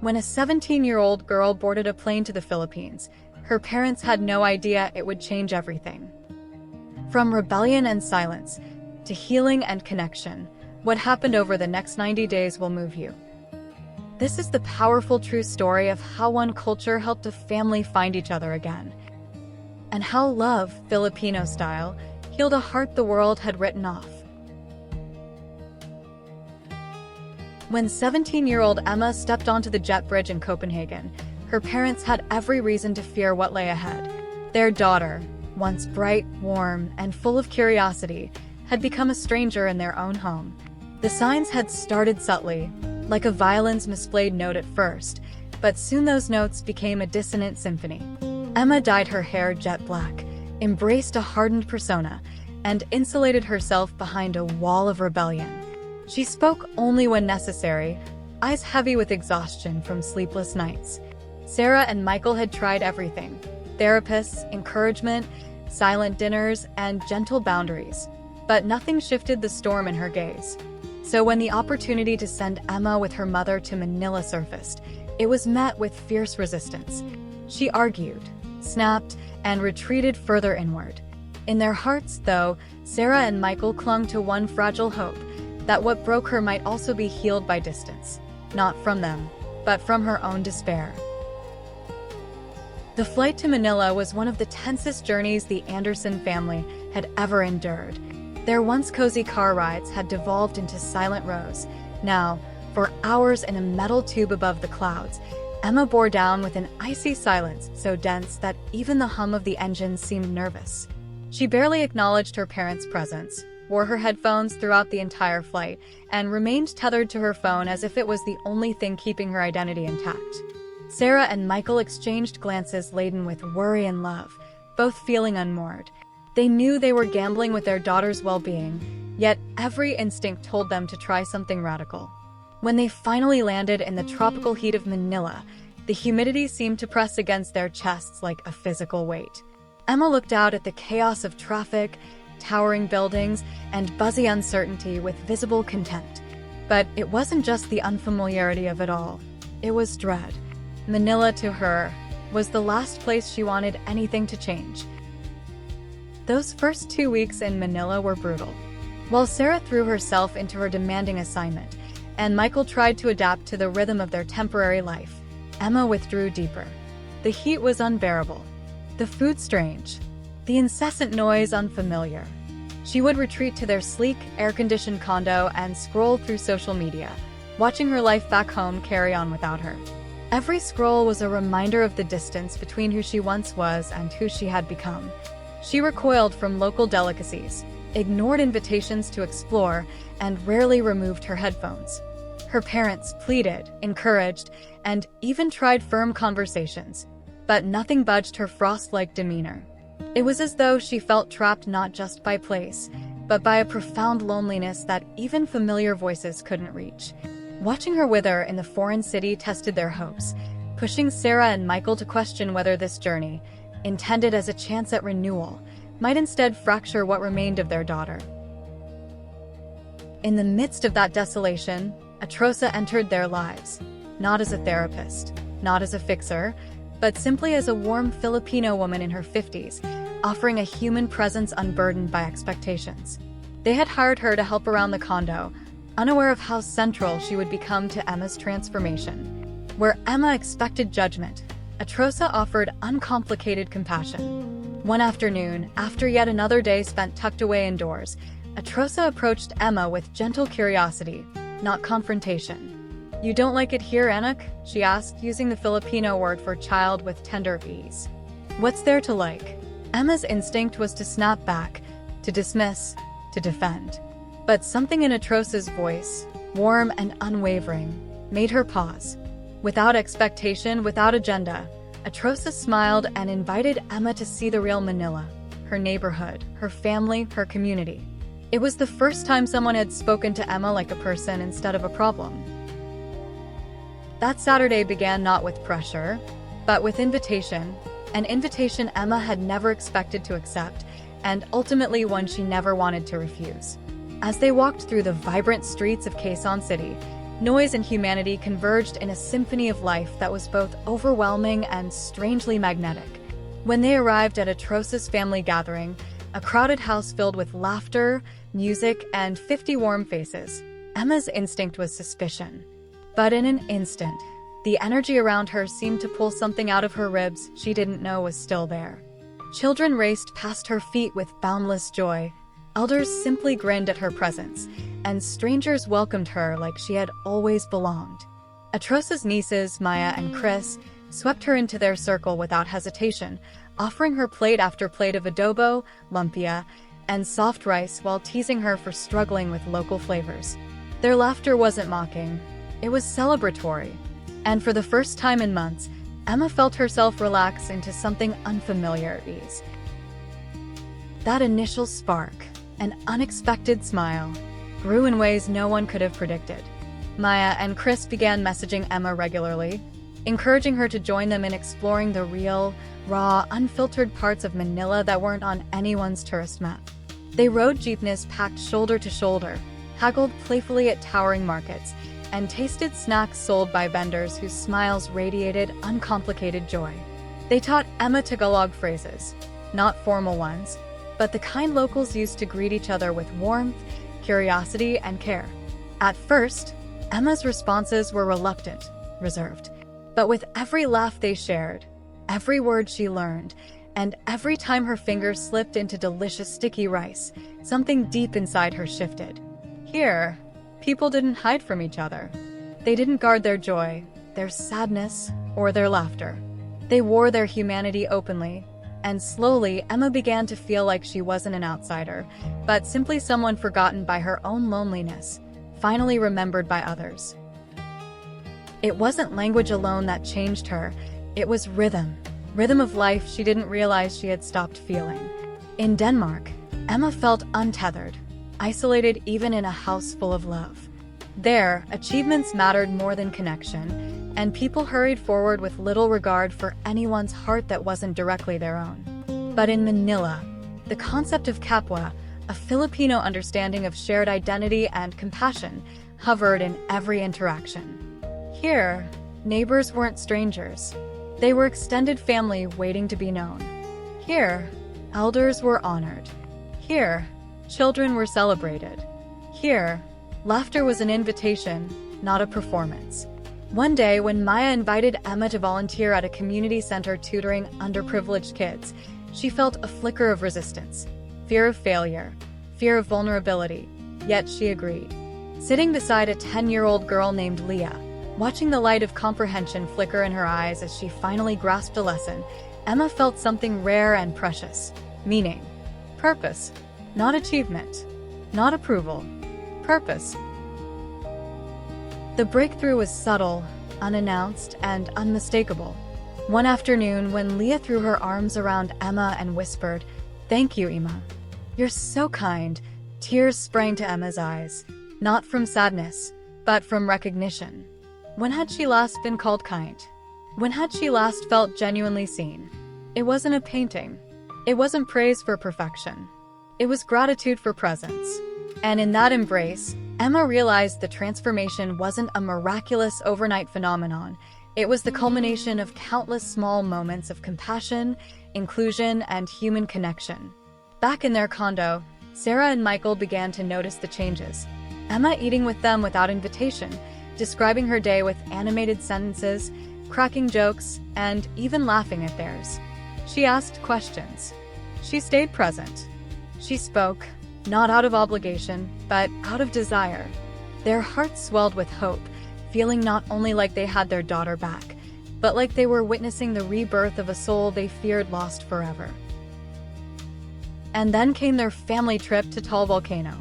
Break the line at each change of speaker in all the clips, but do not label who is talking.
When a 17-year-old girl boarded a plane to the Philippines, her parents had no idea it would change everything. From rebellion and silence to healing and connection, what happened over the next 90 days will move you. This is the powerful true story of how one culture helped a family find each other again, and how love, Filipino style, healed a heart the world had written off. When 17-year-old Emma stepped onto the jet bridge in Copenhagen, her parents had every reason to fear what lay ahead. Their daughter, once bright, warm, and full of curiosity, had become a stranger in their own home. The signs had started subtly, like a violin's misplayed note at first, but soon those notes became a dissonant symphony. Emma dyed her hair jet black, embraced a hardened persona, and insulated herself behind a wall of rebellion. She spoke only when necessary, eyes heavy with exhaustion from sleepless nights. Sarah and Michael had tried everything: therapists, encouragement, silent dinners, and gentle boundaries. But nothing shifted the storm in her gaze. So when the opportunity to send Emma with her mother to Manila surfaced, it was met with fierce resistance. She argued, snapped, and retreated further inward. In their hearts, though, Sarah and Michael clung to one fragile hope: that what broke her might also be healed by distance. Not from them, but from her own despair. The flight to Manila was one of the tensest journeys the Anderson family had ever endured. Their once cozy car rides had devolved into silent rows. Now, for hours in a metal tube above the clouds, Emma bore down with an icy silence so dense that even the hum of the engine seemed nervous. She barely acknowledged her parents' presence, wore her headphones throughout the entire flight, and remained tethered to her phone as if it was the only thing keeping her identity intact. Sarah and Michael exchanged glances laden with worry and love, both feeling unmoored. They knew they were gambling with their daughter's well-being, yet every instinct told them to try something radical. When they finally landed in the tropical heat of Manila, the humidity seemed to press against their chests like a physical weight. Emma looked out at the chaos of traffic, towering buildings, and buzzy uncertainty with visible contempt. But it wasn't just the unfamiliarity of it all. It was dread. Manila, to her, was the last place she wanted anything to change. Those first 2 weeks in Manila were brutal. While Sarah threw herself into her demanding assignment, and Michael tried to adapt to the rhythm of their temporary life, Emma withdrew deeper. The heat was unbearable, the food strange, the incessant noise unfamiliar. She would retreat to their sleek, air-conditioned condo and scroll through social media, watching her life back home carry on without her. Every scroll was a reminder of the distance between who she once was and who she had become. She recoiled from local delicacies, ignored invitations to explore, and rarely removed her headphones. Her parents pleaded, encouraged, and even tried firm conversations, but nothing budged her frost-like demeanor. It was as though she felt trapped not just by place, but by a profound loneliness that even familiar voices couldn't reach. Watching her wither in the foreign city tested their hopes, pushing Sarah and Michael to question whether this journey, intended as a chance at renewal, might instead fracture what remained of their daughter. In the midst of that desolation, Atrosa entered their lives, not as a therapist, not as a fixer, but simply as a warm Filipino woman in her 50s, offering a human presence unburdened by expectations. They had hired her to help around the condo, unaware of how central she would become to Emma's transformation. Where Emma expected judgment, Atrosa offered uncomplicated compassion. One afternoon, after yet another day spent tucked away indoors, Atrosa approached Emma with gentle curiosity, not confrontation. "You don't like it here, anak?" she asked, using the Filipino word for child with tender ease. "What's there to like?" Emma's instinct was to snap back, to dismiss, to defend. But something in Atrosa's voice, warm and unwavering, made her pause. Without expectation, without agenda, Atrosa smiled and invited Emma to see the real Manila, her neighborhood, her family, her community. It was the first time someone had spoken to Emma like a person instead of a problem. That Saturday began not with pressure, but with invitation, an invitation Emma had never expected to accept, and ultimately one she never wanted to refuse. As they walked through the vibrant streets of Quezon City, Noise and humanity converged in a symphony of life that was both overwhelming and strangely magnetic. When they arrived at Atroce's family gathering, a crowded house filled with laughter, music, and 50 warm faces, Emma's instinct was suspicion. But in an instant, the energy around her seemed to pull something out of her ribs she didn't know was still there. Children raced past her feet with boundless joy. Elders simply grinned at her presence, and strangers welcomed her like she had always belonged. Atroce's nieces, Maya and Chris, swept her into their circle without hesitation, offering her plate after plate of adobo, lumpia, and soft rice while teasing her for struggling with local flavors. Their laughter wasn't mocking, it was celebratory. And for the first time in months, Emma felt herself relax into something unfamiliar at ease. That initial spark, an unexpected smile, grew in ways no one could have predicted. Maya and Chris began messaging Emma regularly, encouraging her to join them in exploring the real, raw, unfiltered parts of Manila that weren't on anyone's tourist map. They rode jeepneys packed shoulder to shoulder, haggled playfully at towering markets, and tasted snacks sold by vendors whose smiles radiated uncomplicated joy. They taught Emma Tagalog phrases, not formal ones, but the kind locals used to greet each other with warmth, curiosity, and care. At first, Emma's responses were reluctant, reserved. But with every laugh they shared, every word she learned, and every time her fingers slipped into delicious sticky rice, something deep inside her shifted. Here, people didn't hide from each other. They didn't guard their joy, their sadness, or their laughter. They wore their humanity openly, and slowly Emma began to feel like she wasn't an outsider, but simply someone forgotten by her own loneliness, finally remembered by others. It wasn't language alone that changed her, it was rhythm of life she didn't realize she had stopped feeling. In Denmark, Emma felt untethered, isolated even in a house full of love. There, achievements mattered more than connection, and people hurried forward with little regard for anyone's heart that wasn't directly their own. But in Manila, the concept of Kapwa, a Filipino understanding of shared identity and compassion, hovered in every interaction. Here, neighbors weren't strangers. They were extended family waiting to be known. Here, elders were honored. Here, children were celebrated. Here, laughter was an invitation, not a performance. One day, when Maya invited Emma to volunteer at a community center tutoring underprivileged kids, she felt a flicker of resistance, fear of failure, fear of vulnerability, yet she agreed. Sitting beside a 10-year-old girl named Leah, watching the light of comprehension flicker in her eyes as she finally grasped a lesson, Emma felt something rare and precious: meaning, purpose, not achievement, not approval, purpose. The breakthrough was subtle, unannounced, and unmistakable. One afternoon, when Leah threw her arms around Emma and whispered, "Thank you, Emma. You're so kind," tears sprang to Emma's eyes, not from sadness, but from recognition. When had she last been called kind? When had she last felt genuinely seen? It wasn't a painting. It wasn't praise for perfection. It was gratitude for presence. And in that embrace, Emma realized the transformation wasn't a miraculous overnight phenomenon. It was the culmination of countless small moments of compassion, inclusion, and human connection. Back in their condo, Sarah and Michael began to notice the changes. Emma eating with them without invitation, describing her day with animated sentences, cracking jokes, and even laughing at theirs. She asked questions. She stayed present. She spoke, not out of obligation, but out of desire. Their hearts swelled with hope, feeling not only like they had their daughter back, but like they were witnessing the rebirth of a soul they feared lost forever. And then came their family trip to Tall Volcano.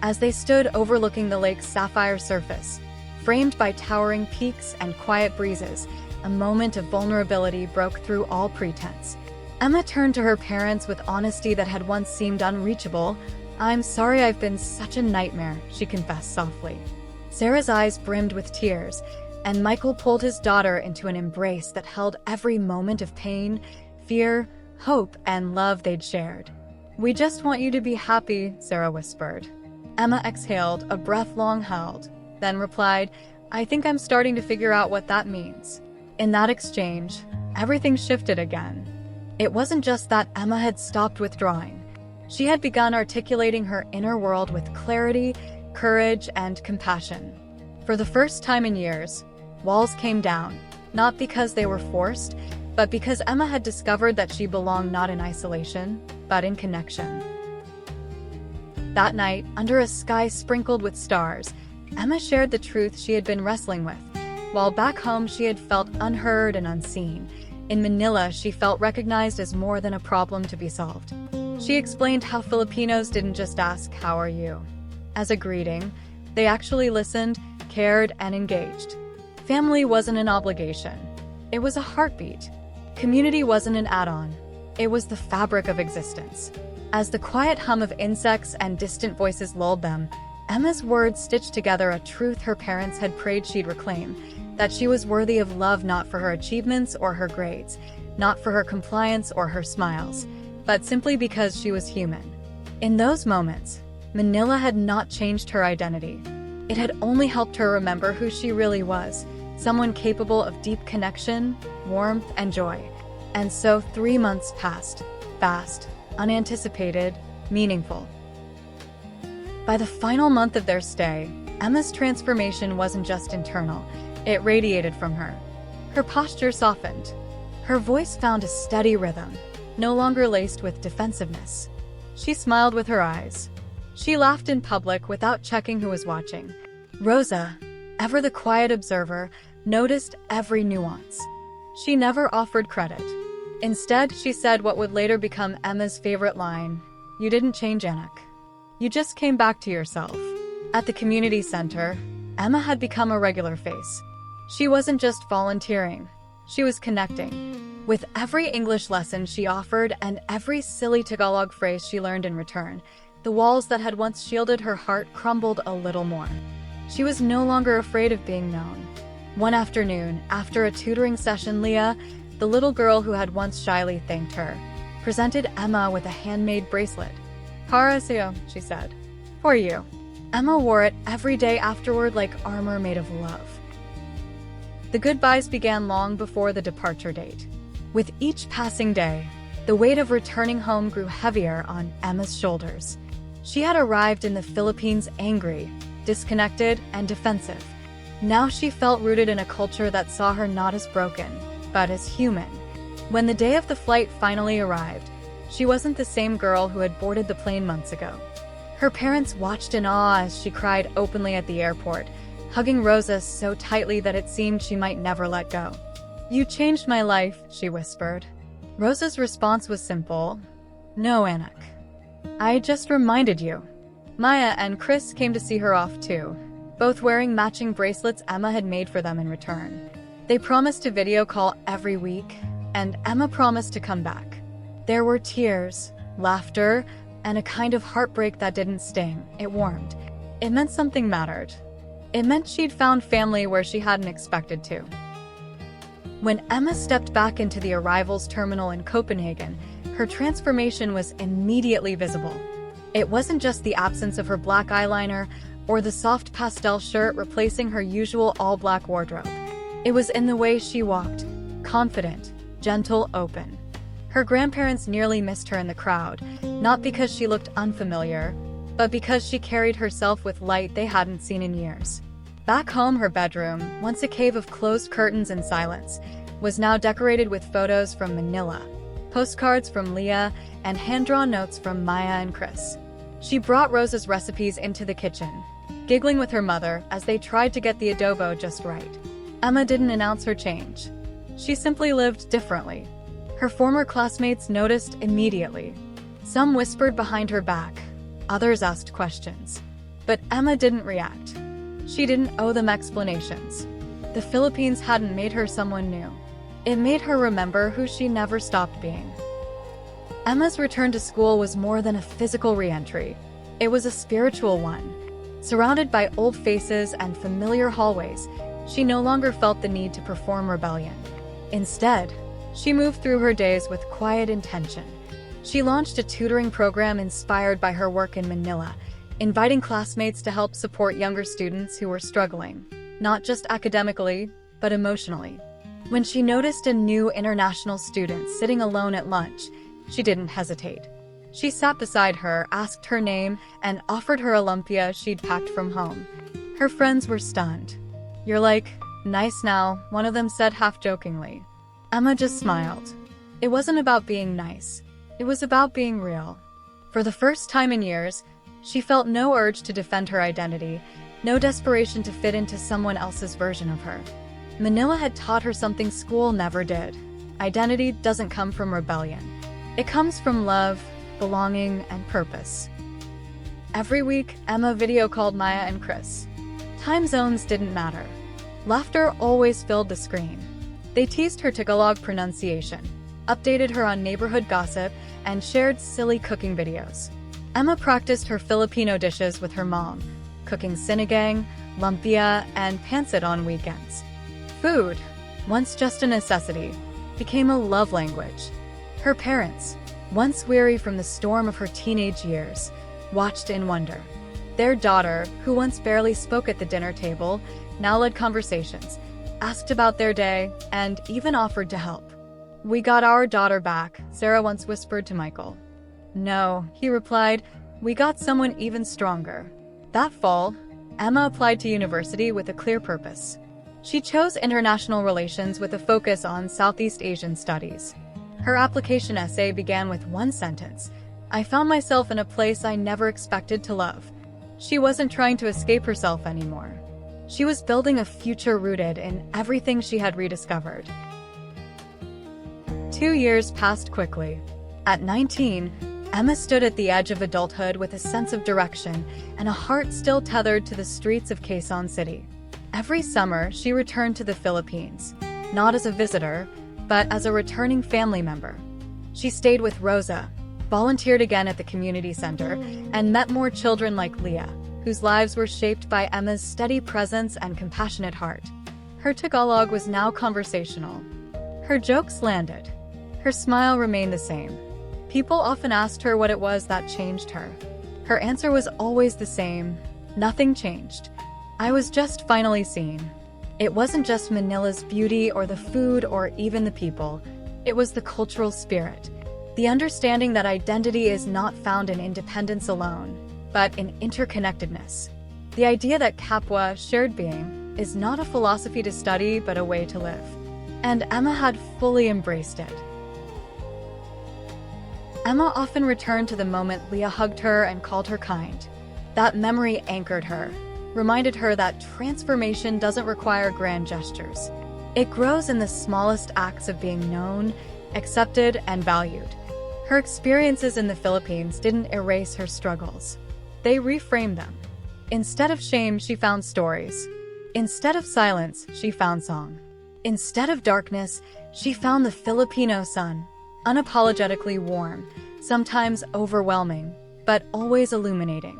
As they stood overlooking the lake's sapphire surface, framed by towering peaks and quiet breezes, a moment of vulnerability broke through all pretense. Emma turned to her parents with honesty that had once seemed unreachable. "I'm sorry I've been such a nightmare," she confessed softly. Sarah's eyes brimmed with tears, and Michael pulled his daughter into an embrace that held every moment of pain, fear, hope, and love they'd shared. "We just want you to be happy," Sarah whispered. Emma exhaled, a breath long held, then replied, I think I'm starting to figure out what that means." In that exchange, everything shifted again. It wasn't just that Emma had stopped withdrawing. She had begun articulating her inner world with clarity, courage, and compassion. For the first time in years, walls came down, not because they were forced, but because Emma had discovered that she belonged not in isolation, but in connection. That night, under a sky sprinkled with stars, Emma shared the truth she had been wrestling with. While back home she had felt unheard and unseen, in Manila she felt recognized as more than a problem to be solved. She explained how Filipinos didn't just ask, "How are you?" as a greeting. They actually listened, cared, and engaged. Family wasn't an obligation. It was a heartbeat. Community wasn't an add-on. It was the fabric of existence. As the quiet hum of insects and distant voices lulled them, Emma's words stitched together a truth her parents had prayed she'd reclaim, that she was worthy of love not for her achievements or her grades, not for her compliance or her smiles, but simply because she was human. In those moments, Manila had not changed her identity. It had only helped her remember who she really was, someone capable of deep connection, warmth, and joy. And so 3 months passed, fast, unanticipated, meaningful. By the final month of their stay, Emma's transformation wasn't just internal, it radiated from her. Her posture softened. Her voice found a steady rhythm, no longer laced with defensiveness. She smiled with her eyes. She laughed in public without checking who was watching. Rosa, ever the quiet observer, noticed every nuance. She never offered credit. Instead, she said what would later become Emma's favorite line, "You didn't change, Anak. You just came back to yourself." At the community center, Emma had become a regular face. She wasn't just volunteering, she was connecting. With every English lesson she offered and every silly Tagalog phrase she learned in return, the walls that had once shielded her heart crumbled a little more. She was no longer afraid of being known. One afternoon, after a tutoring session, Leah, the little girl who had once shyly thanked her, presented Emma with a handmade bracelet. "Para sa'yo," she said. "For you." Emma wore it every day afterward like armor made of love. The goodbyes began long before the departure date. With each passing day, the weight of returning home grew heavier on Emma's shoulders. She had arrived in the Philippines angry, disconnected, and defensive. Now she felt rooted in a culture that saw her not as broken, but as human. When the day of the flight finally arrived, she wasn't the same girl who had boarded the plane months ago. Her parents watched in awe as she cried openly at the airport, hugging Rosa so tightly that it seemed she might never let go. "You changed my life," she whispered. Rosa's response was simple, "No, Anak. I just reminded you." Maya and Chris came to see her off too, both wearing matching bracelets Emma had made for them in return. They promised to video call every week, and Emma promised to come back. There were tears, laughter, and a kind of heartbreak that didn't sting. It warmed. It meant something mattered. It meant she'd found family where she hadn't expected to. When Emma stepped back into the arrivals terminal in Copenhagen, her transformation was immediately visible. It wasn't just the absence of her black eyeliner or the soft pastel shirt replacing her usual all-black wardrobe. It was in the way she walked, confident, gentle, open. Her grandparents nearly missed her in the crowd, not because she looked unfamiliar, but because she carried herself with light they hadn't seen in years. Back home, her bedroom, once a cave of closed curtains and silence, was now decorated with photos from Manila, postcards from Leah, and hand-drawn notes from Maya and Chris. She brought Rosa's recipes into the kitchen, giggling with her mother as they tried to get the adobo just right. Emma didn't announce her change. She simply lived differently. Her former classmates noticed immediately. Some whispered behind her back, others asked questions. But Emma didn't react. She didn't owe them explanations. The Philippines hadn't made her someone new. It made her remember who she never stopped being. Emma's return to school was more than a physical re-entry. It was a spiritual one. Surrounded by old faces and familiar hallways, she no longer felt the need to perform rebellion. Instead, she moved through her days with quiet intention. She launched a tutoring program inspired by her work in Manila, inviting classmates to help support younger students who were struggling. not just academically, but emotionally. When she noticed a new international student sitting alone at lunch, she didn't hesitate. She sat beside her, asked her name, and offered her a lumpia she'd packed from home. Her friends were stunned. "You're like, nice now," one of them said half-jokingly. Emma just smiled. It wasn't about being nice. It was about being real. For the first time in years, she felt no urge to defend her identity, no desperation to fit into someone else's version of her. Manila had taught her something school never did. Identity doesn't come from rebellion. It comes from love, belonging, and purpose. Every week, Emma video called Maya and Chris. Time zones didn't matter. Laughter always filled the screen. They teased her Tagalog pronunciation, updated her on neighborhood gossip, and shared silly cooking videos. Emma practiced her Filipino dishes with her mom, cooking sinigang, lumpia, and pancit on weekends. Food, once just a necessity, became a love language. Her parents, once weary from the storm of her teenage years, watched in wonder. Their daughter, who once barely spoke at the dinner table, now led conversations, asked about their day, and even offered to help. "We got our daughter back," Sarah once whispered to Michael. "No," he replied, "we got someone even stronger." That fall, Emma applied to university with a clear purpose. She chose international relations with a focus on Southeast Asian studies. Her application essay began with one sentence: "I found myself in a place I never expected to love." She wasn't trying to escape herself anymore. She was building a future rooted in everything she had rediscovered. 2 years passed quickly. At 19, Emma stood at the edge of adulthood with a sense of direction and a heart still tethered to the streets of Quezon City. Every summer, she returned to the Philippines, not as a visitor, but as a returning family member. She stayed with Rosa, volunteered again at the community center, and met more children like Leah, whose lives were shaped by Emma's steady presence and compassionate heart. Her Tagalog was now conversational. Her jokes landed. Her smile remained the same. People often asked her what it was that changed her. Her answer was always the same: nothing changed. I was just finally seen. It wasn't just Manila's beauty or the food or even the people. It was the cultural spirit. The understanding that identity is not found in independence alone, but in interconnectedness. The idea that Kapwa, shared being, is not a philosophy to study but a way to live. And Emma had fully embraced it. Emma often returned to the moment Leah hugged her and called her kind. That memory anchored her, reminded her that transformation doesn't require grand gestures. It grows in the smallest acts of being known, accepted, and valued. Her experiences in the Philippines didn't erase her struggles. They reframed them. Instead of shame, she found stories. Instead of silence, she found song. Instead of darkness, she found the Filipino sun, unapologetically warm, sometimes overwhelming, but always illuminating.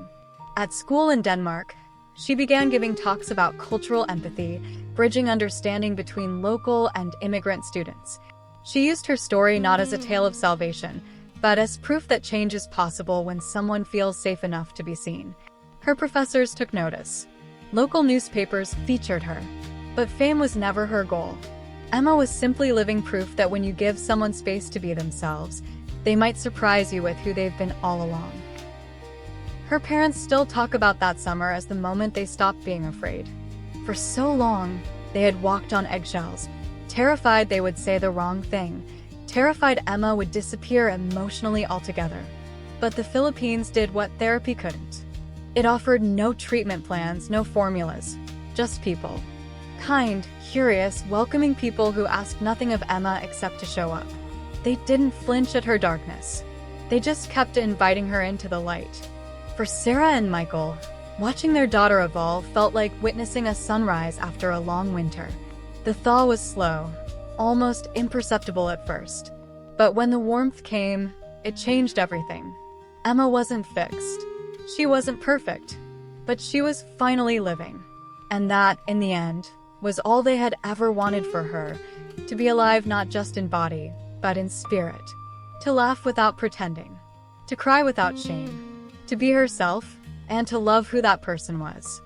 At school in Denmark, she began giving talks about cultural empathy, bridging understanding between local and immigrant students. She used her story not as a tale of salvation, but as proof that change is possible when someone feels safe enough to be seen. Her professors took notice. Local newspapers featured her. But fame was never her goal. Emma was simply living proof that when you give someone space to be themselves, they might surprise you with who they've been all along. Her parents still talk about that summer as the moment they stopped being afraid. For so long, they had walked on eggshells, terrified they would say the wrong thing, terrified Emma would disappear emotionally altogether. But the Philippines did what therapy couldn't. It offered no treatment plans, no formulas, just people. Kind, curious, welcoming people who asked nothing of Emma except to show up. They didn't flinch at her darkness. They just kept inviting her into the light. For Sarah and Michael, watching their daughter evolve felt like witnessing a sunrise after a long winter. The thaw was slow, almost imperceptible at first. But when the warmth came, it changed everything. Emma wasn't fixed. She wasn't perfect. But she was finally living. And that, in the end, was all they had ever wanted for her, to be alive not just in body, but in spirit. To laugh without pretending. To cry without shame. To be herself, and to love who that person was.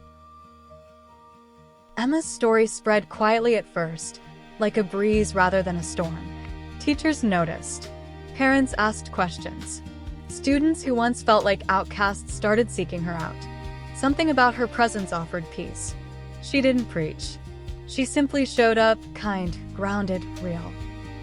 Emma's story spread quietly at first, like a breeze rather than a storm. Teachers noticed. Parents asked questions. Students who once felt like outcasts started seeking her out. Something about her presence offered peace. She didn't preach. She simply showed up, kind, grounded, real.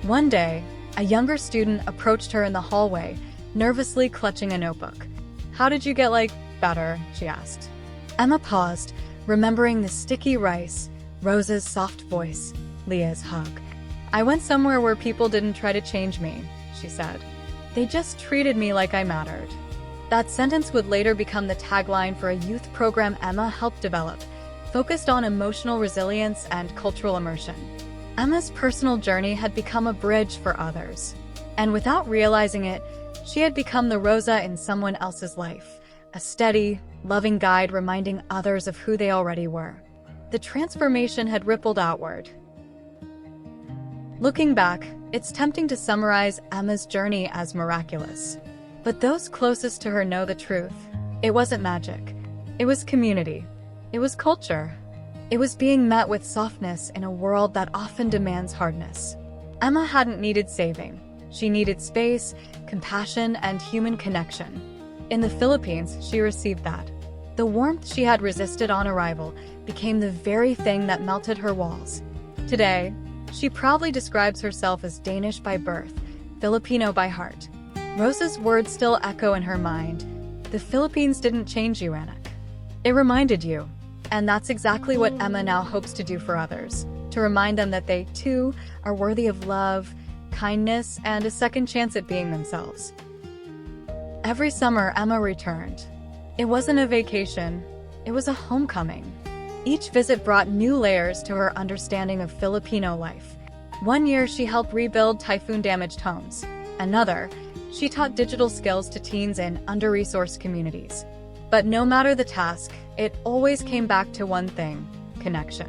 One day, a younger student approached her in the hallway, nervously clutching a notebook. "How did you get, better?" she asked. Emma paused, remembering the sticky rice, Rose's soft voice, Leah's hug. "I went somewhere where people didn't try to change me," she said. "They just treated me like I mattered." That sentence would later become the tagline for a youth program Emma helped develop, focused on emotional resilience and cultural immersion. Emma's personal journey had become a bridge for others. And without realizing it, she had become the Rosa in someone else's life, a steady, loving guide reminding others of who they already were. The transformation had rippled outward. Looking back, it's tempting to summarize Emma's journey as miraculous. But those closest to her know the truth. It wasn't magic. It was community. It was culture. It was being met with softness in a world that often demands hardness. Emma hadn't needed saving. She needed space, compassion, and human connection. In the Philippines, she received that. The warmth she had resisted on arrival became the very thing that melted her walls. Today, she proudly describes herself as Danish by birth, Filipino by heart. Rosa's words still echo in her mind. "The Philippines didn't change you, Anik. It reminded you." And that's exactly what Emma now hopes to do for others, to remind them that they, too, are worthy of love, kindness, and a second chance at being themselves. Every summer, Emma returned. It wasn't a vacation, it was a homecoming. Each visit brought new layers to her understanding of Filipino life. One year, she helped rebuild typhoon-damaged homes. Another, she taught digital skills to teens in under-resourced communities. But no matter the task, it always came back to one thing: connection.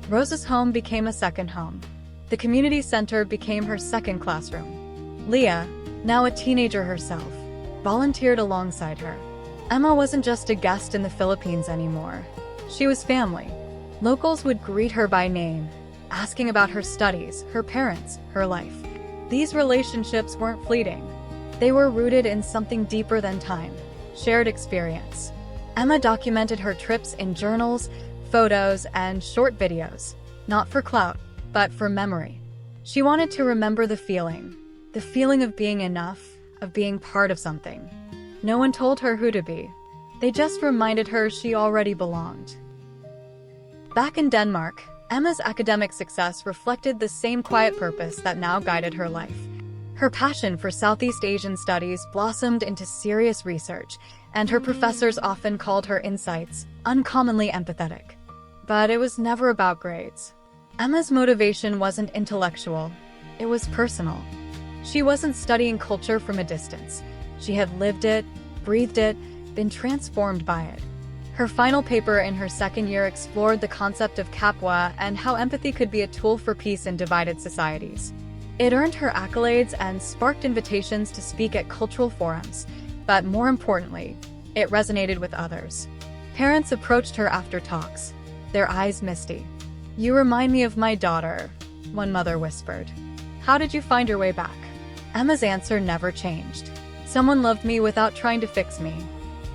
Rosa's home became a second home. The community center became her second classroom. Leah, now a teenager herself, volunteered alongside her. Emma wasn't just a guest in the Philippines anymore. She was family. Locals would greet her by name, asking about her studies, her parents, her life. These relationships weren't fleeting. They were rooted in something deeper than time: shared experience. Emma documented her trips in journals, photos, and short videos, not for clout, but for memory. She wanted to remember the feeling of being enough, of being part of something. No one told her who to be. They just reminded her she already belonged. Back in Denmark, Emma's academic success reflected the same quiet purpose that now guided her life. Her passion for Southeast Asian studies blossomed into serious research, and her professors often called her insights uncommonly empathetic. But it was never about grades. Emma's motivation wasn't intellectual, it was personal. She wasn't studying culture from a distance. She had lived it, breathed it, been transformed by it. Her final paper in her second year explored the concept of Kapwa and how empathy could be a tool for peace in divided societies. It earned her accolades and sparked invitations to speak at cultural forums, but more importantly, it resonated with others. Parents approached her after talks, their eyes misty. "You remind me of my daughter," one mother whispered. "How did you find your way back?" Emma's answer never changed. "Someone loved me without trying to fix me."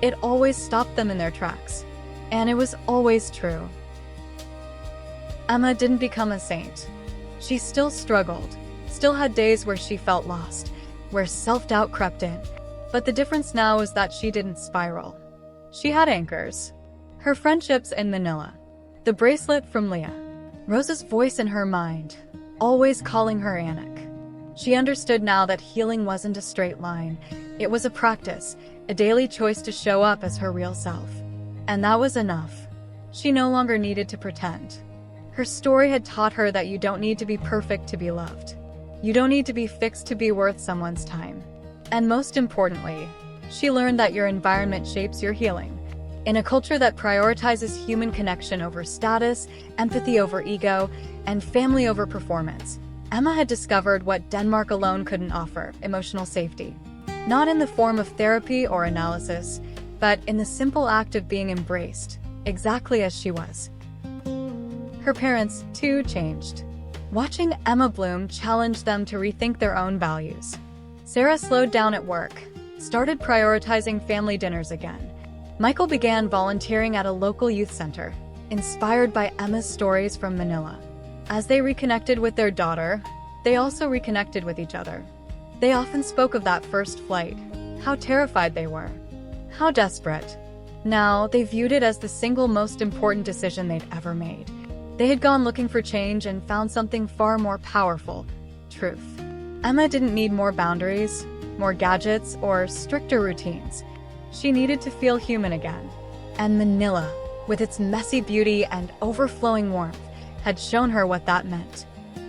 It always stopped them in their tracks. And it was always true. Emma didn't become a saint. She still struggled, still had days where she felt lost, where self-doubt crept in. But the difference now is that she didn't spiral. She had anchors. Her friendships in Manila. The bracelet from Leah. Rosa's voice in her mind, always calling her Anik. She understood now that healing wasn't a straight line. It was a practice, a daily choice to show up as her real self. And that was enough. She no longer needed to pretend. Her story had taught her that you don't need to be perfect to be loved. You don't need to be fixed to be worth someone's time. And most importantly, she learned that your environment shapes your healing. In a culture that prioritizes human connection over status, empathy over ego, and family over performance, Emma had discovered what Denmark alone couldn't offer: emotional safety. Not in the form of therapy or analysis, but in the simple act of being embraced, exactly as she was. Her parents, too, changed. Watching Emma bloom challenged them to rethink their own values. Sarah slowed down at work, started prioritizing family dinners again. Michael began volunteering at a local youth center, inspired by Emma's stories from Manila. As they reconnected with their daughter, they also reconnected with each other. They often spoke of that first flight, how terrified they were, how desperate. Now, they viewed it as the single most important decision they'd ever made. They had gone looking for change and found something far more powerful: truth. Emma didn't need more boundaries, more gadgets, or stricter routines. She needed to feel human again. And Manila, with its messy beauty and overflowing warmth, had shown her what that meant.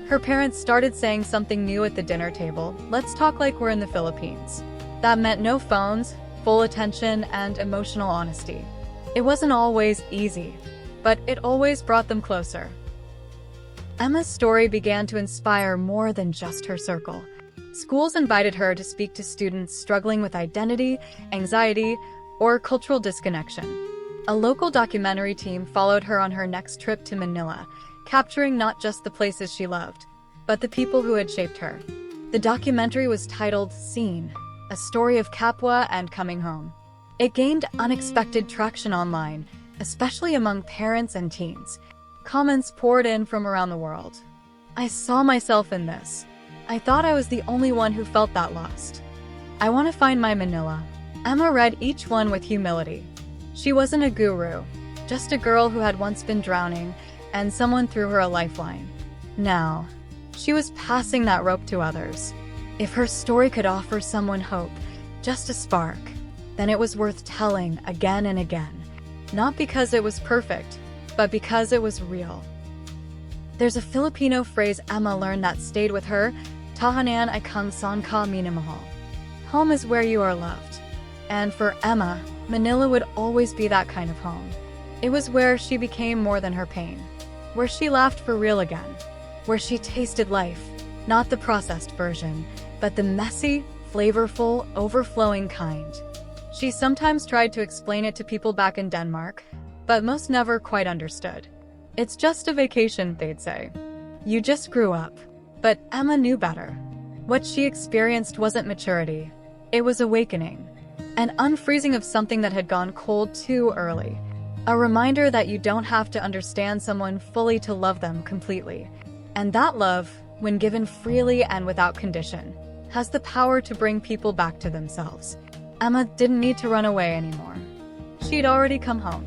Her parents started saying something new at the dinner table: let's talk like we're in the Philippines. That meant no phones, full attention, and emotional honesty. It wasn't always easy, but it always brought them closer. Emma's story began to inspire more than just her circle. Schools invited her to speak to students struggling with identity, anxiety, or cultural disconnection. A local documentary team followed her on her next trip to Manila, capturing not just the places she loved, but the people who had shaped her. The documentary was titled Seen, a story of Kapwa and coming home. It gained unexpected traction online, especially among parents and teens. Comments poured in from around the world. I saw myself in this. I thought I was the only one who felt that lost. I want to find my Manila. Emma read each one with humility. She wasn't a guru, just a girl who had once been drowning, and someone threw her a lifeline. Now, she was passing that rope to others. If her story could offer someone hope, just a spark, then it was worth telling again and again. Not because it was perfect, but because it was real. There's a Filipino phrase Emma learned that stayed with her: tahanan ay kung saan ka minamahal. Home is where you are loved. And for Emma, Manila would always be that kind of home. It was where she became more than her pain, where she laughed for real again, where she tasted life, not the processed version, but the messy, flavorful, overflowing kind. She sometimes tried to explain it to people back in Denmark, but most never quite understood. It's just a vacation, they'd say. You just grew up. But Emma knew better. What she experienced wasn't maturity. It was awakening. An unfreezing of something that had gone cold too early. A reminder that you don't have to understand someone fully to love them completely. And that love, when given freely and without condition, has the power to bring people back to themselves. Emma didn't need to run away anymore. She'd already come home.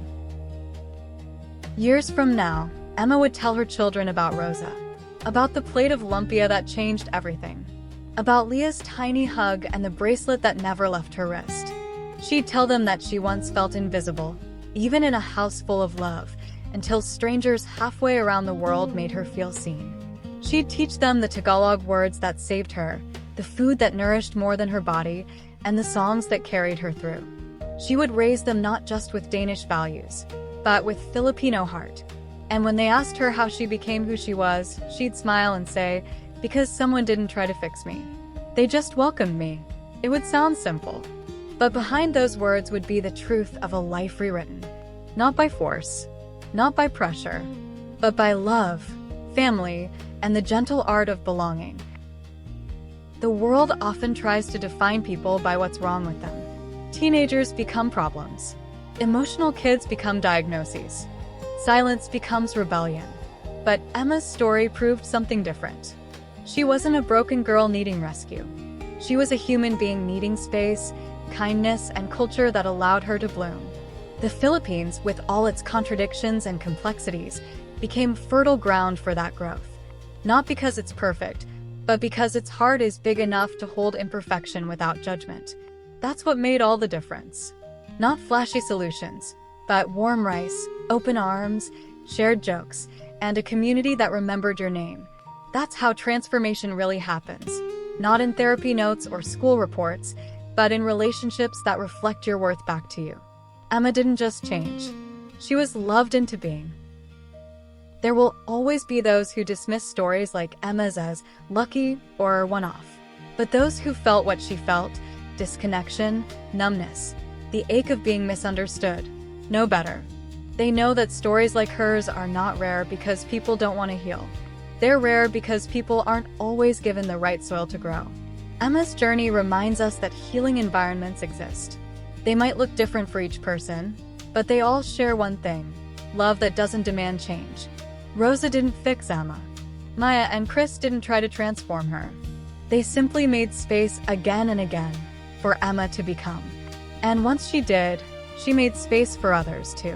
Years from now, Emma would tell her children about Rosa, about the plate of lumpia that changed everything, about Leah's tiny hug and the bracelet that never left her wrist. She'd tell them that she once felt invisible, even in a house full of love, until strangers halfway around the world made her feel seen. She'd teach them the Tagalog words that saved her, the food that nourished more than her body, and the songs that carried her through. She would raise them not just with Danish values, but with Filipino heart. And when they asked her how she became who she was, she'd smile and say, because someone didn't try to fix me. They just welcomed me. It would sound simple. But behind those words would be the truth of a life rewritten. Not by force, not by pressure, but by love, family, and the gentle art of belonging. The world often tries to define people by what's wrong with them. Teenagers become problems. Emotional kids become diagnoses. Silence becomes rebellion. But Emma's story proved something different. She wasn't a broken girl needing rescue. She was a human being needing space, kindness, and culture that allowed her to bloom. The Philippines, with all its contradictions and complexities, became fertile ground for that growth. Not because it's perfect, but because its heart is big enough to hold imperfection without judgment. That's what made all the difference. Not flashy solutions, but warm rice, open arms, shared jokes, and a community that remembered your name. That's how transformation really happens. Not in therapy notes or school reports, but in relationships that reflect your worth back to you. Emma didn't just change. She was loved into being. There will always be those who dismiss stories like Emma's as lucky or one-off. But those who felt what she felt, disconnection, numbness, the ache of being misunderstood, know better. They know that stories like hers are not rare because people don't want to heal. They're rare because people aren't always given the right soil to grow. Emma's journey reminds us that healing environments exist. They might look different for each person, but they all share one thing: love that doesn't demand change. Rosa didn't fix Emma. Maya and Chris didn't try to transform her. They simply made space again and again for Emma to become. And once she did, she made space for others too.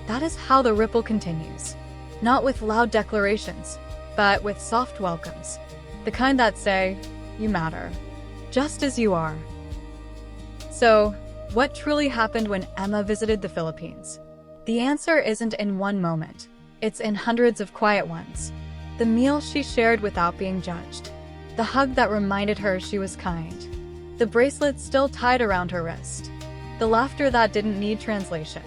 That is how the ripple continues. Not with loud declarations, but with soft welcomes. The kind that say, "You matter, just as you are." So, what truly happened when Emma visited the Philippines? The answer isn't in one moment. It's in hundreds of quiet ones. The meal she shared without being judged. The hug that reminded her she was kind. The bracelet still tied around her wrist. The laughter that didn't need translation.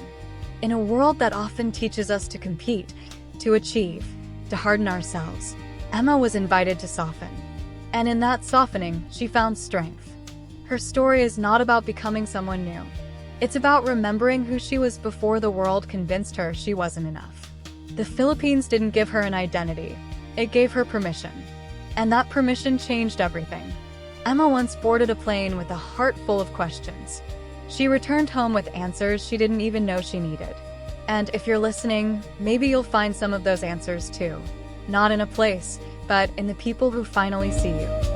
In a world that often teaches us to compete, to achieve, to harden ourselves, Emma was invited to soften. And in that softening, she found strength. Her story is not about becoming someone new. It's about remembering who she was before the world convinced her she wasn't enough. The Philippines didn't give her an identity. It gave her permission. And that permission changed everything. Emma once boarded a plane with a heart full of questions. She returned home with answers she didn't even know she needed. And if you're listening, maybe you'll find some of those answers too. Not in a place, but in the people who finally see you.